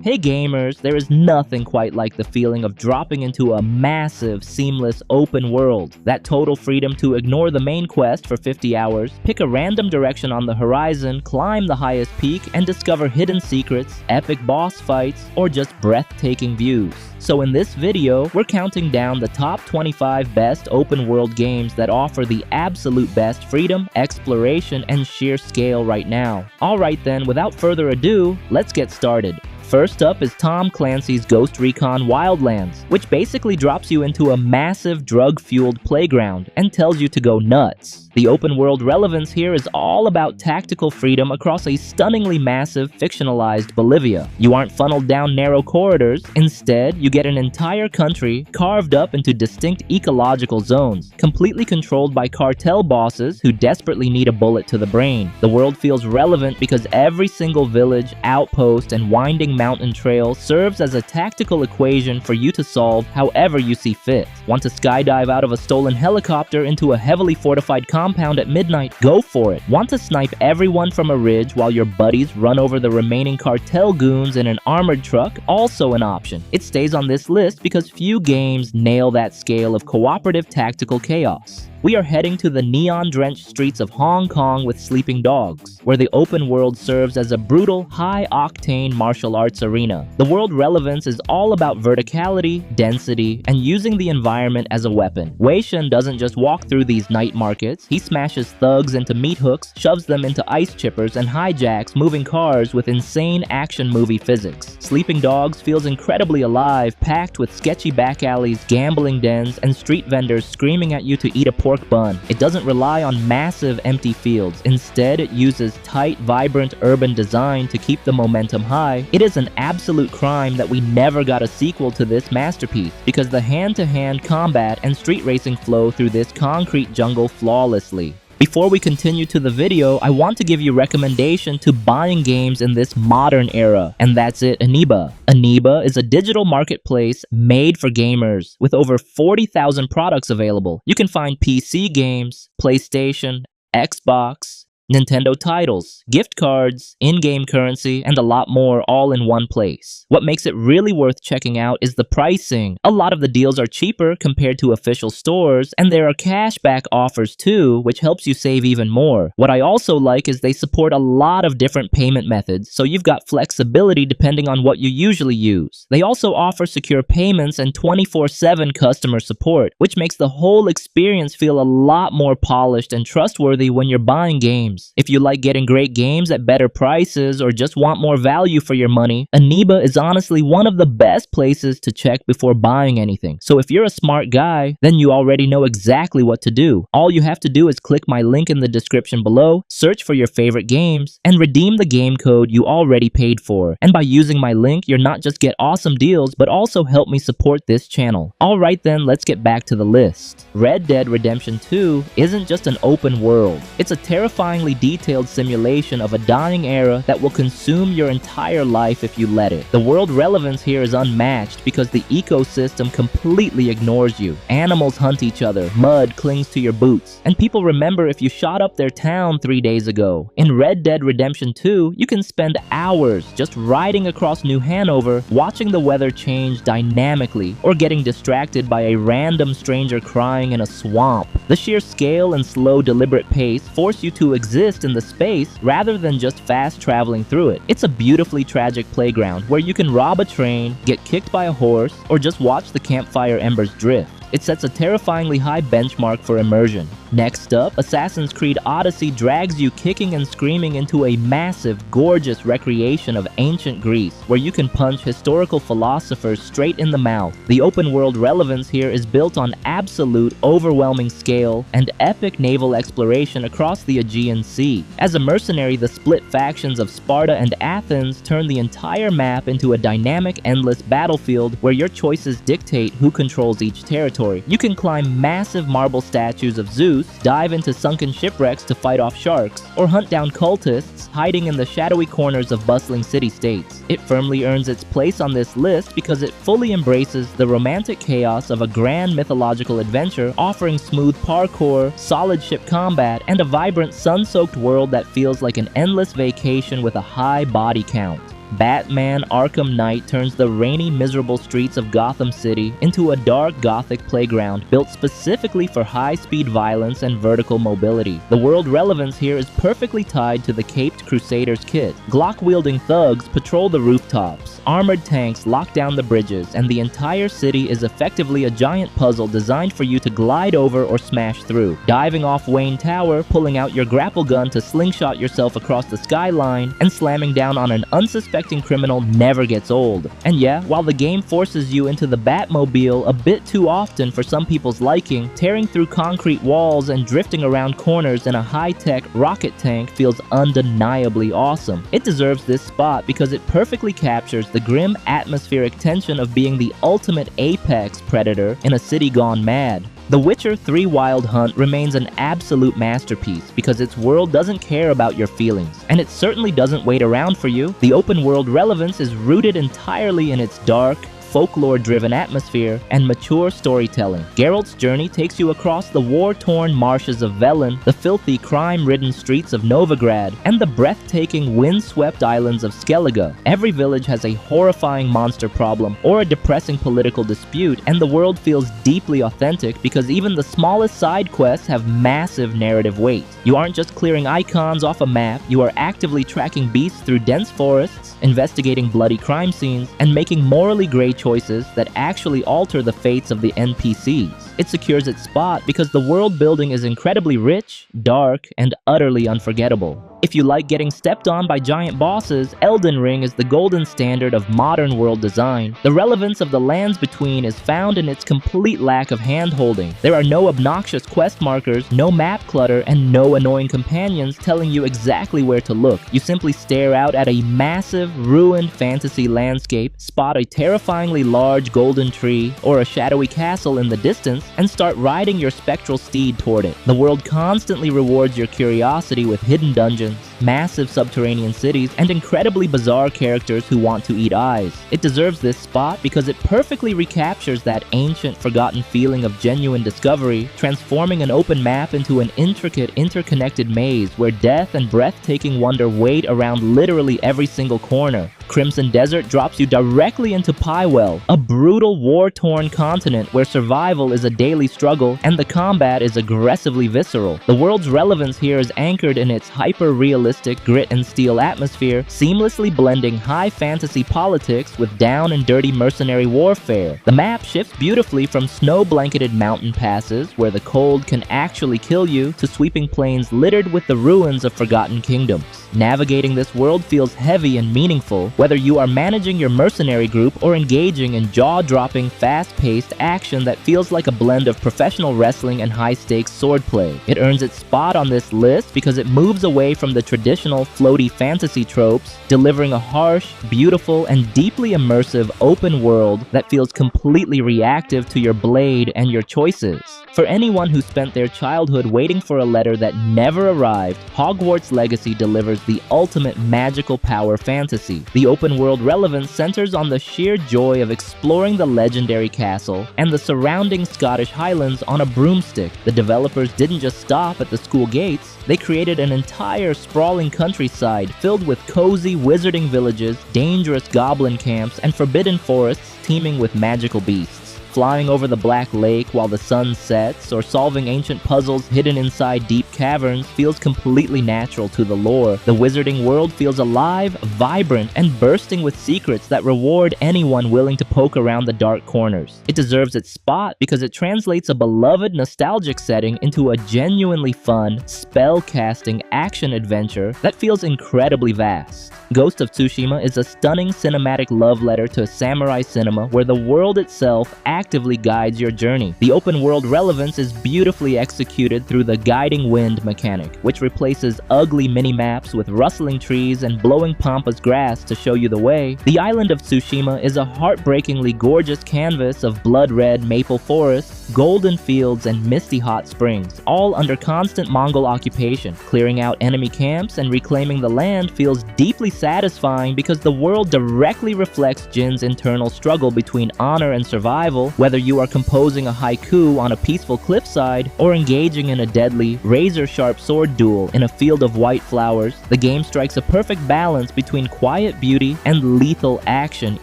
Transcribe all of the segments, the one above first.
Hey gamers, there is nothing quite like the feeling of dropping into a massive, seamless open world. That total freedom to ignore the main quest for 50 hours, pick a random direction on the horizon, climb the highest peak, and discover hidden secrets, epic boss fights, or just breathtaking views. So in this video, we're counting down the top 25 best open world games that offer the absolute best freedom, exploration, and sheer scale right now. Alright then, without further ado, let's get started. First up is Tom Clancy's Ghost Recon Wildlands, which basically drops you into a massive drug-fueled playground and tells you to go nuts. The open world relevance here is all about tactical freedom across a stunningly massive, fictionalized Bolivia. You aren't funneled down narrow corridors. Instead, you get an entire country carved up into distinct ecological zones, completely controlled by cartel bosses who desperately need a bullet to the brain. The world feels relevant because every single village, outpost, and winding mountain trail serves as a tactical equation for you to solve however you see fit. Want to skydive out of a stolen helicopter into a heavily fortified compound at midnight? Go for it. Want to snipe everyone from a ridge while your buddies run over the remaining cartel goons in an armored truck? Also an option. It stays on this list because few games nail that scale of cooperative tactical chaos. We are heading to the neon-drenched streets of Hong Kong with sleeping dogs, where the open world serves as a brutal, high-octane martial arts arena. The world relevance is all about verticality, density, and using the environment as a weapon. Wei Shen doesn't just walk through these night markets, he smashes thugs into meat hooks, shoves them into ice chippers, and hijacks moving cars with insane action movie physics. Sleeping Dogs feels incredibly alive, packed with sketchy back alleys, gambling dens, and street vendors screaming at you to eat a pork bun. It doesn't rely on massive empty fields. Instead, it uses tight, vibrant urban design to keep the momentum high. It is an absolute crime that we never got a sequel to this masterpiece, because the hand-to-hand combat and street racing flow through this concrete jungle flawlessly. Before we continue to the video, I want to give you a recommendation to buying games in this modern era, and that's it, ENEBA. ENEBA is a digital marketplace made for gamers, with over 40,000 products available. You can find PC games, PlayStation, Xbox, Nintendo titles, gift cards, in-game currency, and a lot more all in one place. What makes it really worth checking out is the pricing. A lot of the deals are cheaper compared to official stores, and there are cashback offers too, which helps you save even more. What I also like is they support a lot of different payment methods, so you've got flexibility depending on what you usually use. They also offer secure payments and 24/7 customer support, which makes the whole experience feel a lot more polished and trustworthy when you're buying games. If you like getting great games at better prices or just want more value for your money, ENEBA is honestly one of the best places to check before buying anything. So if you're a smart guy, then you already know exactly what to do. All you have to do is click my link in the description below, search for your favorite games, and redeem the game code you already paid for. And by using my link, you're not just get awesome deals, but also help me support this channel. Alright then, let's get back to the list. Red Dead Redemption 2 isn't just an open world. It's a terrifyingly detailed simulation of a dying era that will consume your entire life if you let it. The world relevance here is unmatched because the ecosystem completely ignores you. Animals hunt each other, mud clings to your boots, and people remember if you shot up their town 3 days ago. In Red Dead Redemption 2, you can spend hours just riding across New Hanover, watching the weather change dynamically, or getting distracted by a random stranger crying in a swamp. The sheer scale and slow, deliberate pace force you to exist in the space rather than just fast traveling through it. It's a beautifully tragic playground where you can rob a train, get kicked by a horse, or just watch the campfire embers drift. It sets a terrifyingly high benchmark for immersion. Next up, Assassin's Creed Odyssey drags you kicking and screaming into a massive, gorgeous recreation of ancient Greece, where you can punch historical philosophers straight in the mouth. The open world relevance here is built on absolute, overwhelming scale and epic naval exploration across the Aegean Sea. As a mercenary, the split factions of Sparta and Athens turn the entire map into a dynamic, endless battlefield where your choices dictate who controls each territory. You can climb massive marble statues of Zeus, dive into sunken shipwrecks to fight off sharks, or hunt down cultists hiding in the shadowy corners of bustling city-states. It firmly earns its place on this list because it fully embraces the romantic chaos of a grand mythological adventure, offering smooth parkour, solid ship combat, and a vibrant sun-soaked world that feels like an endless vacation with a high body count. Batman Arkham Knight turns the rainy, miserable streets of Gotham City into a dark Gothic playground built specifically for high-speed violence and vertical mobility. The world relevance here is perfectly tied to the Caped Crusaders kit. Glock-wielding thugs patrol the rooftops, armored tanks lock down the bridges, and the entire city is effectively a giant puzzle designed for you to glide over or smash through. Diving off Wayne Tower, pulling out your grapple gun to slingshot yourself across the skyline, and slamming down on an unsuspecting criminal never gets old. And yeah, while the game forces you into the Batmobile a bit too often for some people's liking, tearing through concrete walls and drifting around corners in a high-tech rocket tank feels undeniably awesome. It deserves this spot because it perfectly captures the grim atmospheric tension of being the ultimate apex predator in a city gone mad. The Witcher 3 Wild Hunt remains an absolute masterpiece because its world doesn't care about your feelings, and it certainly doesn't wait around for you. The open world relevance is rooted entirely in its dark, folklore-driven atmosphere and mature storytelling. Geralt's journey takes you across the war-torn marshes of Velen, the filthy, crime-ridden streets of Novigrad, and the breathtaking, wind-swept islands of Skellige. Every village has a horrifying monster problem or a depressing political dispute, and the world feels deeply authentic because even the smallest side quests have massive narrative weight. You aren't just clearing icons off a map, you are actively tracking beasts through dense forests, investigating bloody crime scenes, and making morally gray choices that actually alter the fates of the NPCs. It secures its spot because the world building is incredibly rich, dark, and utterly unforgettable. If you like getting stepped on by giant bosses, Elden Ring is the golden standard of modern world design. The relevance of the lands between is found in its complete lack of hand-holding. There are no obnoxious quest markers, no map clutter, and no annoying companions telling you exactly where to look. You simply stare out at a massive, ruined fantasy landscape, spot a terrifyingly large golden tree or a shadowy castle in the distance, and start riding your spectral steed toward it. The world constantly rewards your curiosity with hidden dungeons, massive subterranean cities, and incredibly bizarre characters who want to eat eyes. It deserves this spot because it perfectly recaptures that ancient, forgotten feeling of genuine discovery, transforming an open map into an intricate, interconnected maze where death and breathtaking wonder wait around literally every single corner. Crimson Desert drops you directly into Pywell, a brutal, war-torn continent where survival is a daily struggle and the combat is aggressively visceral. The world's relevance here is anchored in its hyper-realistic grit and steel atmosphere, seamlessly blending high fantasy politics with down and dirty mercenary warfare. The map shifts beautifully from snow-blanketed mountain passes, where the cold can actually kill you, to sweeping plains littered with the ruins of forgotten kingdoms. Navigating this world feels heavy and meaningful, whether you are managing your mercenary group or engaging in jaw-dropping, fast-paced action that feels like a blend of professional wrestling and high-stakes swordplay. It earns its spot on this list because it moves away from the traditional floaty fantasy tropes, delivering a harsh, beautiful, and deeply immersive open world that feels completely reactive to your blade and your choices. For anyone who spent their childhood waiting for a letter that never arrived, Hogwarts Legacy delivers the ultimate magical power fantasy. The open world relevance centers on the sheer joy of exploring the legendary castle and the surrounding Scottish Highlands on a broomstick. The developers didn't just stop at the school gates, they created an entire sprawling countryside filled with cozy wizarding villages, dangerous goblin camps, and forbidden forests teeming with magical beasts. Flying over the Black Lake while the sun sets, or solving ancient puzzles hidden inside deep caverns feels completely natural to the lore. The wizarding world feels alive, vibrant, and bursting with secrets that reward anyone willing to poke around the dark corners. It deserves its spot because it translates a beloved nostalgic setting into a genuinely fun, spell-casting action-adventure that feels incredibly vast. Ghost of Tsushima is a stunning cinematic love letter to samurai cinema where the world itself actively guides your journey. The open world relevance is beautifully executed through the guiding wind mechanic, which replaces ugly mini-maps with rustling trees and blowing pampas grass to show you the way. The island of Tsushima is a heartbreakingly gorgeous canvas of blood-red maple forests, golden fields, and misty hot springs, all under constant Mongol occupation. Clearing out enemy camps and reclaiming the land feels deeply satisfying because the world directly reflects Jin's internal struggle between honor and survival, whether you are composing a haiku on a peaceful cliffside or engaging in a deadly, razor-sharp sword duel in a field of white flowers. The game strikes a perfect balance between quiet beauty and lethal action,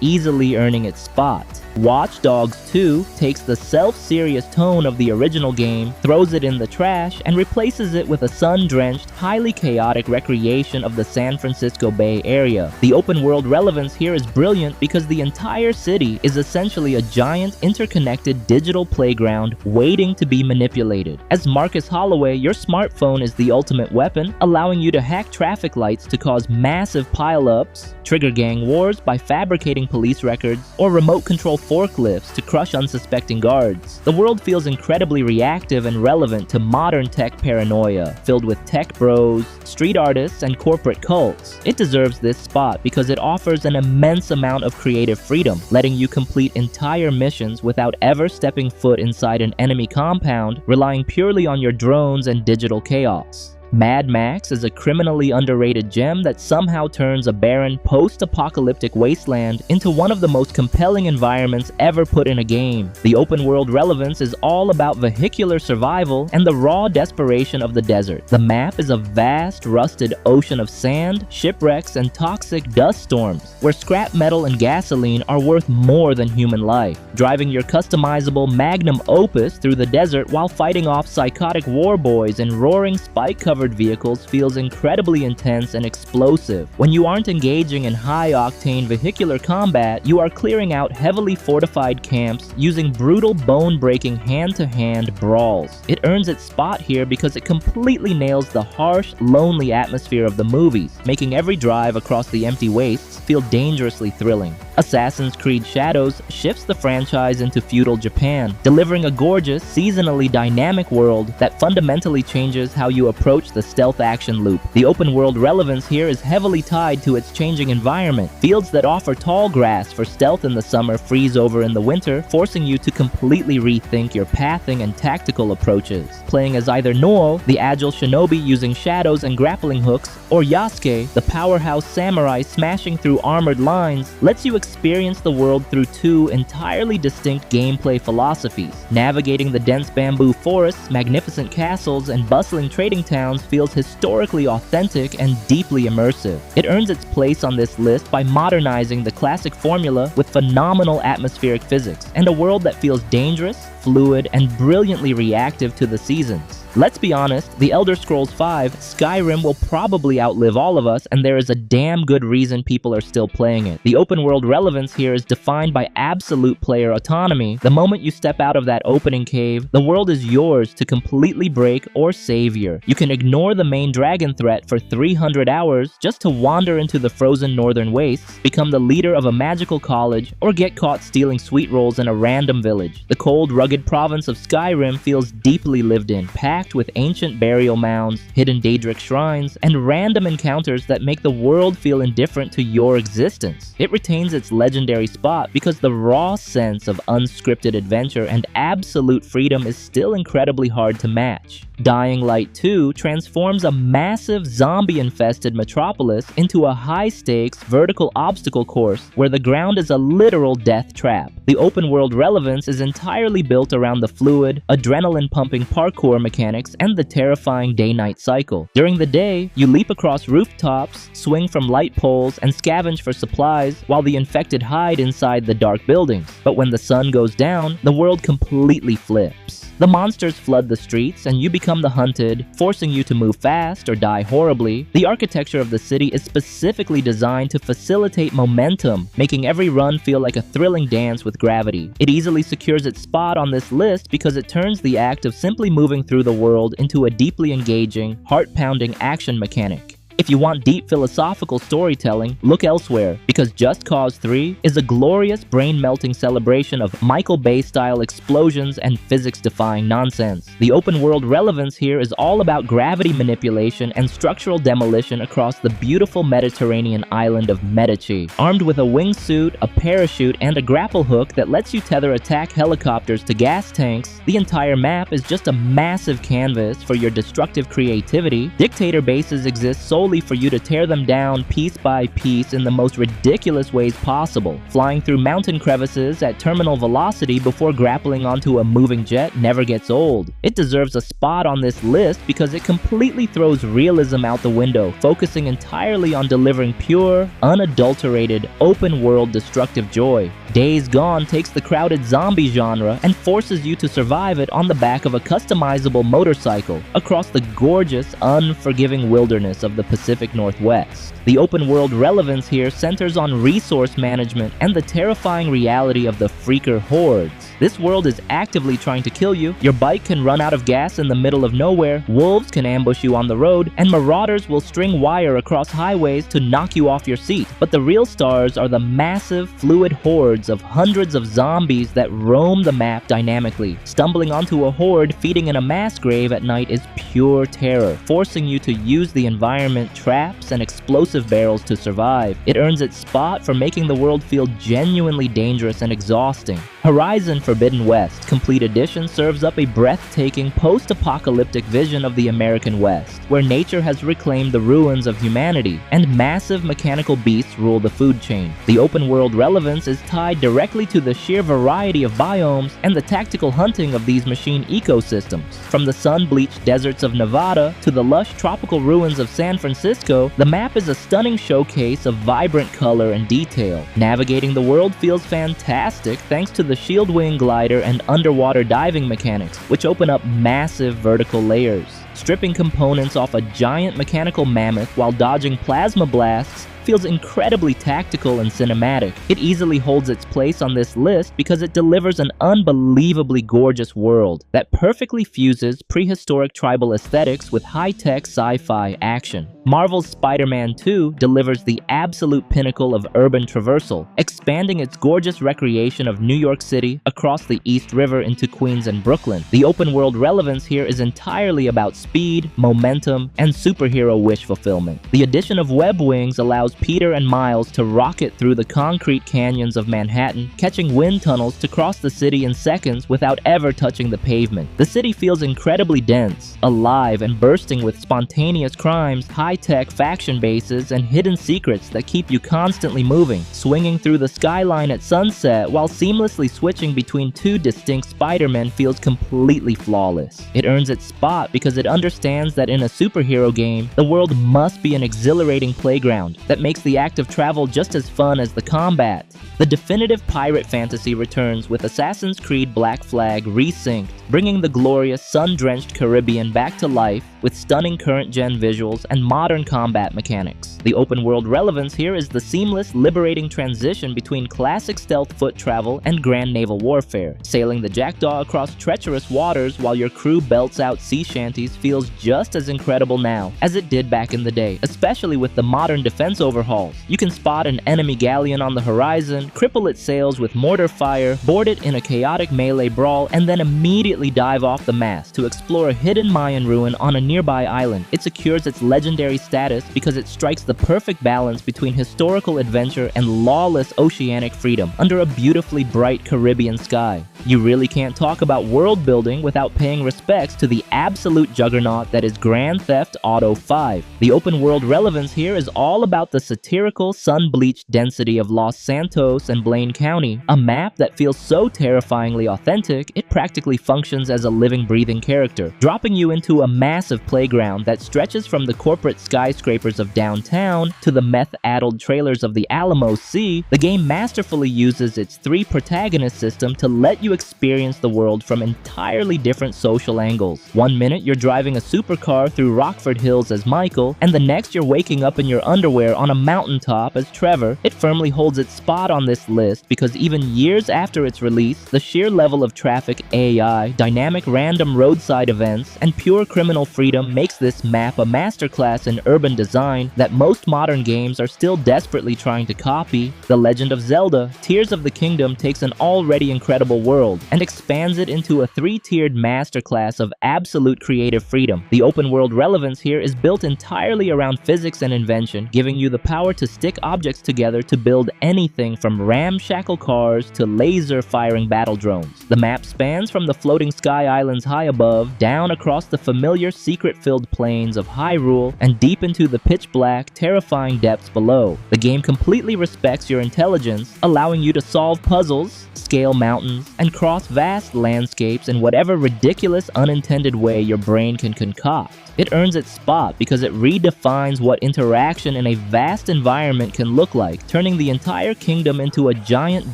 easily earning its spot. Watch Dogs 2 takes the self-serious tone of the original game, throws it in the trash, and replaces it with a sun-drenched, highly chaotic recreation of the San Francisco Bay Area. The open-world relevance here is brilliant because the entire city is essentially a giant, interconnected digital playground waiting to be manipulated. As Marcus Holloway, your smartphone is the ultimate weapon, allowing you to hack traffic lights to cause massive pile-ups, trigger gang wars by fabricating police records, or remote control forklifts to crush unsuspecting guards. The world feels incredibly reactive and relevant to modern tech paranoia, filled with tech bros, street artists, and corporate cults. It deserves this spot because it offers an immense amount of creative freedom, letting you complete entire missions without ever stepping foot inside an enemy compound, relying purely on your drones and digital chaos. Mad Max is a criminally underrated gem that somehow turns a barren, post-apocalyptic wasteland into one of the most compelling environments ever put in a game. The open-world relevance is all about vehicular survival and the raw desperation of the desert. The map is a vast, rusted ocean of sand, shipwrecks, and toxic dust storms, where scrap metal and gasoline are worth more than human life. Driving your customizable magnum opus through the desert while fighting off psychotic war boys and roaring spike-covered vehicles feels incredibly intense and explosive. When you aren't engaging in high-octane vehicular combat, you are clearing out heavily fortified camps using brutal bone-breaking hand-to-hand brawls. It earns its spot here because it completely nails the harsh, lonely atmosphere of the movies, making every drive across the empty wastes feel dangerously thrilling. Assassin's Creed Shadows shifts the franchise into feudal Japan, delivering a gorgeous, seasonally dynamic world that fundamentally changes how you approach the stealth action loop. The open world relevance here is heavily tied to its changing environment. Fields that offer tall grass for stealth in the summer freeze over in the winter, forcing you to completely rethink your pathing and tactical approaches. Playing as either Noel, the agile shinobi using shadows and grappling hooks, or Yasuke, the powerhouse samurai smashing through armored lines, lets you experience the world through two entirely distinct gameplay philosophies. Navigating the dense bamboo forests, magnificent castles, and bustling trading towns feels historically authentic and deeply immersive. It earns its place on this list by modernizing the classic formula with phenomenal atmospheric physics and a world that feels dangerous, fluid, and brilliantly reactive to the seasons. Let's be honest, The Elder Scrolls V, Skyrim will probably outlive all of us, and there is a damn good reason people are still playing it. The open world relevance here is defined by absolute player autonomy. The moment you step out of that opening cave, the world is yours to completely break or savior. You can ignore the main dragon threat for 300 hours just to wander into the frozen northern wastes, become the leader of a magical college, or get caught stealing sweet rolls in a random village. The cold, rugged province of Skyrim feels deeply lived in, packed with ancient burial mounds, hidden Daedric shrines, and random encounters that make the world feel indifferent to your existence. It retains its legendary spot because the raw sense of unscripted adventure and absolute freedom is still incredibly hard to match. Dying Light 2 transforms a massive zombie-infested metropolis into a high-stakes vertical obstacle course where the ground is a literal death trap. The open-world relevance is entirely built around the fluid, adrenaline-pumping parkour mechanics and the terrifying day-night cycle. During the day, you leap across rooftops, swing from light poles, and scavenge for supplies while the infected hide inside the dark buildings. But when the sun goes down, the world completely flips. The monsters flood the streets, and you become the hunted, forcing you to move fast or die horribly. The architecture of the city is specifically designed to facilitate momentum, making every run feel like a thrilling dance with gravity. It easily secures its spot on this list because it turns the act of simply moving through the world into a deeply engaging, heart-pounding action mechanic. If you want deep philosophical storytelling, look elsewhere, because Just Cause 3 is a glorious brain-melting celebration of Michael Bay-style explosions and physics-defying nonsense. The open-world relevance here is all about gravity manipulation and structural demolition across the beautiful Mediterranean island of Medici. Armed with a wingsuit, a parachute, and a grapple hook that lets you tether attack helicopters to gas tanks, the entire map is just a massive canvas for your destructive creativity. Dictator bases exist solely slowly for you to tear them down piece by piece in the most ridiculous ways possible. Flying through mountain crevices at terminal velocity before grappling onto a moving jet never gets old. It deserves a spot on this list because it completely throws realism out the window, focusing entirely on delivering pure, unadulterated, open-world destructive joy. Days Gone takes the crowded zombie genre and forces you to survive it on the back of a customizable motorcycle across the gorgeous, unforgiving wilderness of the Pacific Northwest. The open-world relevance here centers on resource management and the terrifying reality of the freaker hordes. This world is actively trying to kill you, your bike can run out of gas in the middle of nowhere, wolves can ambush you on the road, and marauders will string wire across highways to knock you off your seat. But the real stars are the massive, fluid hordes of hundreds of zombies that roam the map dynamically. Stumbling onto a horde feeding in a mass grave at night is pure terror, forcing you to use the environment, traps, and explosive barrels to survive. It earns its spot for making the world feel genuinely dangerous and exhausting. Horizon Forbidden West Complete Edition serves up a breathtaking post-apocalyptic vision of the American West, where nature has reclaimed the ruins of humanity, and massive mechanical beasts rule the food chain. The open-world relevance is tied directly to the sheer variety of biomes and the tactical hunting of these machine ecosystems. From the sun-bleached deserts of Nevada to the lush tropical ruins of San Francisco, the map is a stunning showcase of vibrant color and detail. Navigating the world feels fantastic thanks to the shield wing glider and underwater diving mechanics, which open up massive vertical layers. Stripping components off a giant mechanical mammoth while dodging plasma blasts feels incredibly tactical and cinematic. It easily holds its place on this list because it delivers an unbelievably gorgeous world that perfectly fuses prehistoric tribal aesthetics with high-tech sci-fi action. Marvel's Spider-Man 2 delivers the absolute pinnacle of urban traversal, expanding its gorgeous recreation of New York City across the East River into Queens and Brooklyn. The open-world relevance here is entirely about speed, momentum, and superhero wish fulfillment. The addition of web wings allows Peter and Miles to rocket through the concrete canyons of Manhattan, catching wind tunnels to cross the city in seconds without ever touching the pavement. The city feels incredibly dense, alive, and bursting with spontaneous crimes, high-tech faction bases, and hidden secrets that keep you constantly moving. Swinging through the skyline at sunset while seamlessly switching between two distinct Spider-Men feels completely flawless. It earns its spot because it understands that in a superhero game, the world must be an exhilarating playground that makes the act of travel just as fun as the combat. The definitive pirate fantasy returns with Assassin's Creed Black Flag Resynced, bringing the glorious sun-drenched Caribbean back to life with stunning current-gen visuals and modern combat mechanics. The open-world relevance here is the seamless, liberating transition between classic stealth foot travel and grand naval warfare. Sailing the Jackdaw across treacherous waters while your crew belts out sea shanties feels just as incredible now as it did back in the day, especially with the modern defense overhauls. You can spot an enemy galleon on the horizon, cripple its sails with mortar fire, board it in a chaotic melee brawl, and then immediately dive off the mast to explore a hidden Mayan ruin on a nearby island. It secures its legendary status because it strikes the perfect balance between historical adventure and lawless oceanic freedom under a beautifully bright Caribbean sky. You really can't talk about world building without paying respects to the absolute juggernaut that is Grand Theft Auto 5. The open world relevance here is all about the satirical, sun-bleached density of Los Santos and Blaine County, a map that feels so terrifyingly authentic it practically functions as a living, breathing character, dropping you into a massive playground that stretches from the corporate skyscrapers of downtown to the meth-addled trailers of the Alamo Sea. The game masterfully uses its three protagonist system to let you experience the world from entirely different social angles. One minute you're driving a supercar through Rockford Hills as Michael, and the next you're waking up in your underwear on a mountaintop as Trevor. It firmly holds its spot on this list because even years after its release, the sheer level of traffic AI, dynamic random roadside events, and pure criminal freedom makes this map a masterclass in urban design that most modern games are still desperately trying to copy. The Legend of Zelda, Tears of the Kingdom takes an already incredible world and expands it into a three-tiered masterclass of absolute creative freedom. The open-world relevance here is built entirely around physics and invention, giving you the power to stick objects together to build anything from ramshackle cars to laser-firing battle drones. The map spans from the floating sky islands high above, down across the familiar secret-filled plains of Hyrule, and deep into the pitch-black, terrifying depths below. The game completely respects your intelligence, allowing you to solve puzzles, scale mountains, and cross vast landscapes in whatever ridiculous unintended way your brain can concoct. It earns its spot because it redefines what interaction in a vast environment can look like, turning the entire kingdom into a giant,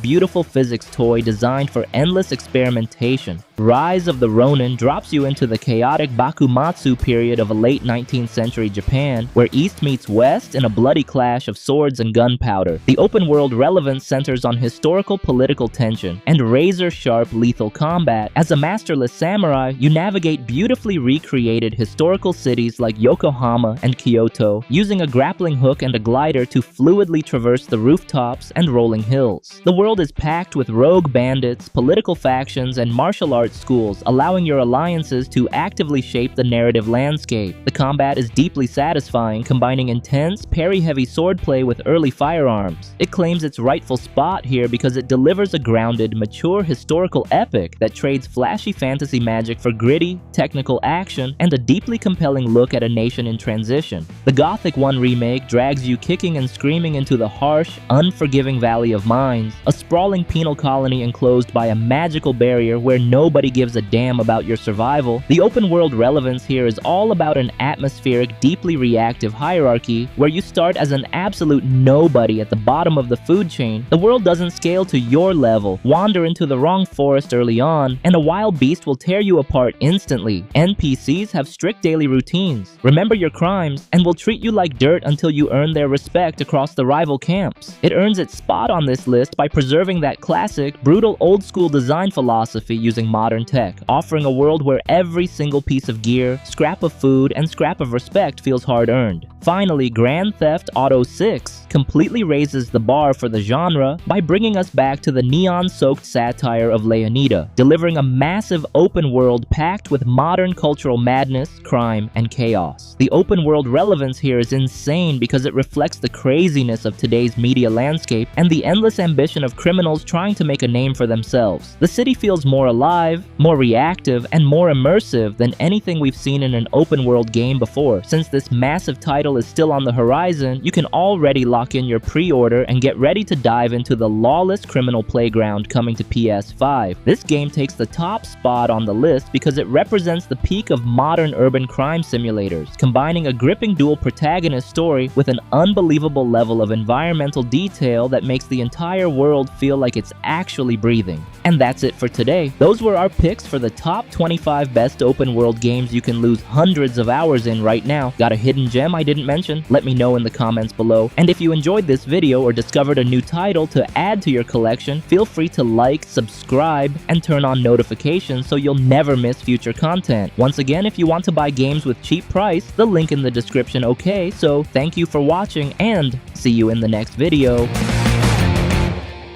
beautiful physics toy designed for endless experimentation. Rise of the Ronin drops you into the chaotic Bakumatsu period of a late 19th century Japan, where East meets West in a bloody clash of swords and gunpowder. The open-world relevance centers on historical political tension and razor-sharp lethal combat. As a masterless samurai, you navigate beautifully recreated historical cities like Yokohama and Kyoto, using a grappling hook and a glider to fluidly traverse the rooftops and rolling hills. The world is packed with rogue bandits, political factions, and martial arts schools, allowing your alliances to actively shape the narrative landscape. The combat is deeply satisfying, combining intense, parry-heavy swordplay with early firearms. It claims its rightful spot here because it delivers a grounded, mature historical epic that trades flashy fantasy magic for gritty, technical action and a deeply compelling look at a nation in transition. The Gothic 1 remake drags you kicking and screaming into the harsh, unforgiving Valley of Mines, a sprawling penal colony enclosed by a magical barrier where nobody gives a damn about your survival. The open world relevance here is all about an atmospheric, deeply reactive hierarchy where you start as an absolute nobody at the bottom of the food chain. The world doesn't scale to your level. Wander into the wrong forest early on, and a wild beast will tear you apart instantly. NPCs have strict daily routines, remember your crimes, and will treat you like dirt until you earn their respect across the rival camps. It earns its spot on this list by preserving that classic, brutal old-school design philosophy using modern tech, offering a world where every single piece of gear, scrap of food, and scrap of respect feels hard-earned. Finally, Grand Theft Auto 6 completely raises the bar for the genre by bringing us back to the neon-soaked satire of Leonida, delivering a massive open world packed with modern cultural madness, crime, and chaos. The open world relevance here is insane because it reflects the craziness of today's media landscape and the endless ambition of criminals trying to make a name for themselves. The city feels more alive, more reactive, and more immersive than anything we've seen in an open world game before. Since this massive title is still on the horizon, you can already lock in your pre-order and get ready to dive into the lawless criminal playground coming to PS5. This game takes the top spot on the list because it represents the peak of modern urban crime simulators, combining a gripping dual protagonist story with an unbelievable level of environmental detail that makes the entire world feel like it's actually breathing. And that's it for today. Those were our picks for the top 25 best open world games you can lose hundreds of hours in right now. Got a hidden gem I didn't mention? Let me know in the comments below. And if you enjoyed this video or discovered a new title to add to your collection, feel free to like, subscribe, and turn on notifications so you'll never miss future content. Once again, if you want to buy games with cheap price, the link in the description, okay? So thank you for watching and see you in the next video.